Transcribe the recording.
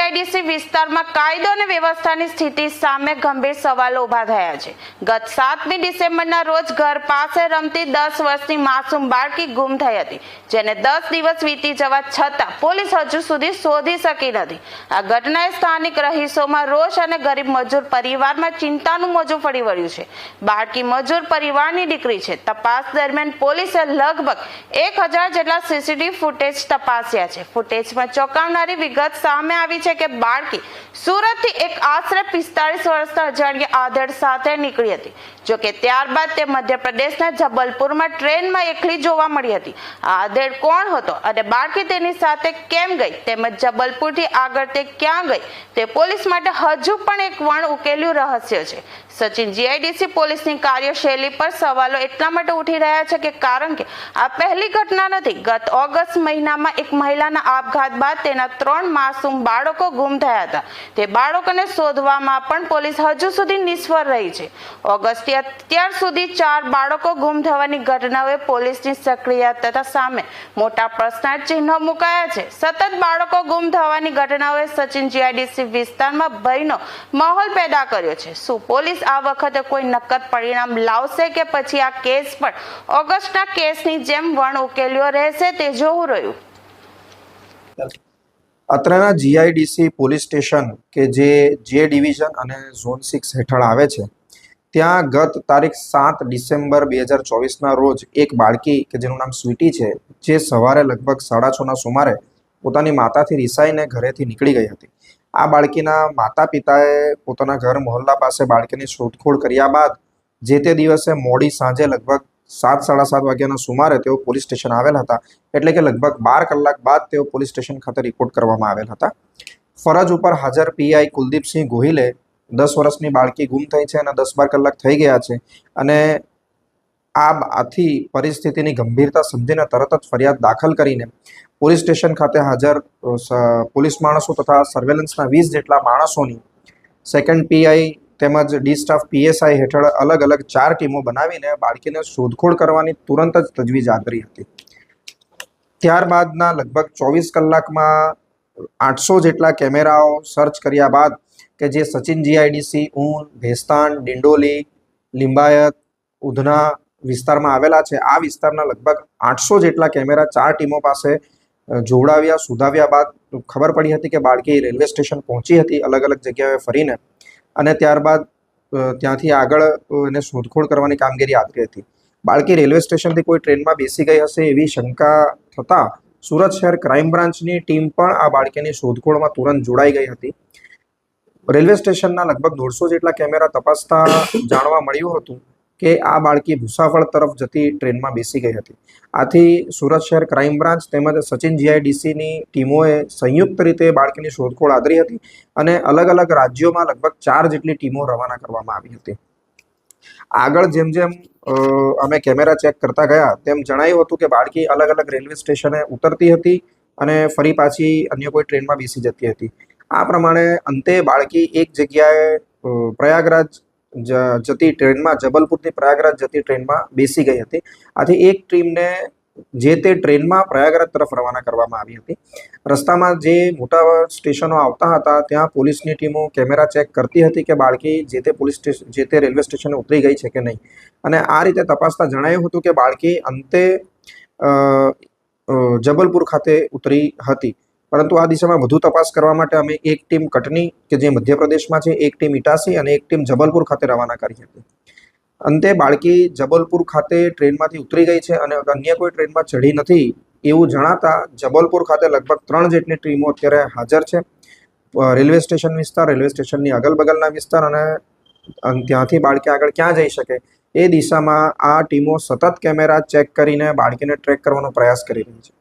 GIDC વિસ્તારમાં કાયદો અને વ્યવસ્થાની સ્થિતિ સામે ગંભીર સવાલો ઉભા થયા છે। ગત 7મી ડિસેમ્બરના રોજ ઘર પાસે રમતી 10 વર્ષની માસૂમ બાળકી ગુમ થઈ હતી, જેને 10 દિવસ વીતી જવા છતાં પોલીસ હજુ સુધી શોધી શકી નથી। આ ઘટનાએ સ્થાનિક રહીશોમાં રોષ અને ગરીબ મજૂર પરિવારમાં ચિંતાનું મોજું ફરી વળ્યું છે। બાળકી મજૂર પરિવારની દીકરી છે। તપાસ દરમિયાન પોલીસે લગભગ 1000 જેટલા સીસીટીવી ફૂટેજ તપાસ્યા છે। ફૂટેજમાં ચોંકાવનારી વિગત સામે આવી છે કે બાળકી સુરતથી એક આશરે 45 વર્ષના અજાણ્યા આધેડ સાથે નીકળી હતી। જોકે ત્યારબાદ તે મધ્યપ્રદેશના જબલપુરમાં ટ્રેનમાં એકલી જોવા મળી હતી। આ આધેડ કોણ હતો અને બાળકી તેની સાથે કેમ ગઈ તેમજ જબલપુરથી આગળ તે ક્યાં ગઈ તે પોલીસ માટે હજુ પણ એક વણ ઉકેલ્યું રહસ્ય છે। સચિન જીઆઈડીસી પોલીસની કાર્યશૈલી પર સવાલો એટલા માટે ઉઠી રહ્યા છે કે કારણ કે આ પહેલી ઘટના નથી। ગત ઓગસ્ટ મહિનામાં એક મહિલાના આપઘાત બાદ તેના 3 માસૂમ બાળકો ગુમ થયા હતા। તે બાળકોને શોધવામાં પણ પોલીસ હજુ સુધી નિષ્ફળ રહી છે। ઓગસ્ટથી અત્યાર સુધી 4 બાળકો ગુમ થવાની ઘટનાઓએ પોલીસની સક્રિયતા સામે મોટા પ્રશ્નાર્થ ચિહ્નો મુકાયા છે। સતત બાળકો ગુમ થવાની ઘટનાઓએ સચિન જીઆઈડીસી વિસ્તારમાં ભયનો માહોલ પેદા કર્યો છે। શું પોલીસ આ વખતે કોઈ નક્કર પરિણામ લાવશે કે પછી આ કેસ પણ ઓગસ્ટના કેસની જેમ વણ ઉકેલ્યો રહેશે તે જોવું રહ્યું। અત્રેના જીઆઈડીસી પોલીસ સ્ટેશન કે જે ડિવિઝન અને ઝોન 6 હેઠળ આવે છે, ત્યાં ગત તારીખ 7 ડિસેમ્બર 2024ના રોજ એક બાળકી કે જેનું નામ સ્વીટી છે, જે સવારે લગભગ 6:30ના સુમારે પોતાની માતાથી રિસાઈને ઘરેથી નીકળી ગઈ હતી। આ બાળકીના માતા પિતાએ પોતાના ઘર મોહલ્લા પાસે બાળકીની શોધખોળ કર્યા બાદ જે તે દિવસે મોડી સાંજે લગભગ 7-7:30 વાગ્યાના સુમારે તેઓ પોલીસ સ્ટેશન આવેલ હતા। એટલે કે લગભગ 12 કલાક બાદ તેઓ પોલીસ સ્ટેશન ખાતે રિપોર્ટ કરવામાં આવેલ હતા। ફરજ ઉપર હાજર પીઆઈ કુલદીપસિંહ ગોહિલે 10 વર્ષની બાળકી ગુમ થઈ છે અને 10-12 કલાક થઈ ગયા છે અને આથી પરિસ્થિતિની ગંભીરતા સમજીને તરત જ ફરિયાદ દાખલ કરીને પોલીસ સ્ટેશન ખાતે હાજર પોલીસ માણસો તથા સર્વેલન્સના 20 જેટલા માણસોની સેકન્ડ પીઆઈ તેમજ ડી સ્ટાફ પીએસઆઈ હેઠળ અલગ અલગ 4 ટીમો બનાવીને બાળકીને શોધખોળ કરવાની તુરંત જ તજવીજ હાથ ધરી હતી। ત્યારબાદના લગભગ 24 કલાકમાં 800 જેટલા કેમેરાઓ સર્ચ કર્યા બાદ કે જે સચિન જીઆઈડીસી, ઊન, ભેસ્તાન, ડિંડોલી, લિંબાયત, ઉધના વિસ્તારમાં આવેલા છે, આ વિસ્તારના લગભગ 800 જેટલા કેમેરા 4 ટીમો પાસે જોડાવ્યા, સુધાવ્યા બાદ ખબર પડી હતી કે બાળકી રેલવે સ્ટેશન પહોંચી હતી અલગ અલગ જગ્યાએ ફરીને, અને ત્યારબાદ ત્યાંથી આગળ એને શોધખોળ કરવાની કામગીરી હાથ ધરી હતી। બાળકી રેલવે સ્ટેશનથી કોઈ ટ્રેનમાં બેસી ગઈ હશે એવી શંકા થતાં સુરત શહેર ક્રાઇમ બ્રાન્ચની ટીમ પણ આ બાળકીની શોધખોળમાં તુરંત જોડાઈ ગઈ હતી। રેલવે સ્ટેશનના લગભગ 150 જેટલા કેમેરા તપાસતા જાણવા મળ્યું હતું કે આ બાળકી ભૂસાવળ તરફ જતી ટ્રેનમાં બેસી ગઈ હતી। આથી સુરત શહેર ક્રાઇમ બ્રાન્ચ તેમજ સચિન જીઆઈડીસીની ટીમોએ સંયુક્ત રીતે બાળકીની શોધખોળ આદરી હતી અને અલગ અલગ રાજ્યોમાં લગભગ 4 જેટલી ટીમો રવાના કરવામાં આવી હતી। આગળ જેમ જેમ અમે કેમેરા ચેક કરતા ગયા તેમ જણાયું હતું કે બાળકી અલગ અલગ રેલવે સ્ટેશને ઉતરતી હતી અને ફરી પાછી અન્ય કોઈ ટ્રેનમાં બેસી જતી હતી। આ પ્રમાણે અંતે બાળકી એક જગ્યાએ પ્રયાગરાજ જતી ટ્રેનમાં, જબલપુરથી પ્રયાગરાજ જતી ટ્રેનમાં બેસી ગઈ હતી। આથી એક ટીમને જે તે ટ્રેનમાં પ્રયાગરાજ તરફ રવાના કરવામાં આવી હતી। રસ્તામાં જે મોટા સ્ટેશનો આવતા હતા ત્યાં પોલીસની ટીમો કેમેરા ચેક કરતી હતી કે બાળકી જે તે રેલવે સ્ટેશને ઉતરી ગઈ છે કે નહીં, અને આ રીતે તપાસતા જણાયું હતું કે બાળકી અંતે જબલપુર ખાતે ઉતરી હતી। પરંતુ આ દિશામાં વધુ તપાસ કરવા માટે અમે એક ટીમ કટની કે જે મધ્યપ્રદેશમાં છે, એક ટીમ ઇટાસી અને એક ટીમ જબલપુર ખાતે રવાના કરી હતી। અંતે બાળકી જબલપુર ખાતે ટ્રેનમાંથી ઉતરી ગઈ છે અને અન્ય કોઈ ટ્રેનમાં ચઢી નથી એવું જણાતા જબલપુર ખાતે લગભગ 3 જેટલી ટીમો અત્યારે હાજર છે। રેલવે સ્ટેશન વિસ્તાર, રેલવે સ્ટેશનની અગલ બગલના વિસ્તાર અને ત્યાંથી બાળકી આગળ ક્યાં જઈ શકે એ દિશામાં આ ટીમો સતત કેમેરા ચેક કરીને બાળકીને ટ્રેક કરવાનો પ્રયાસ કરી રહી છે।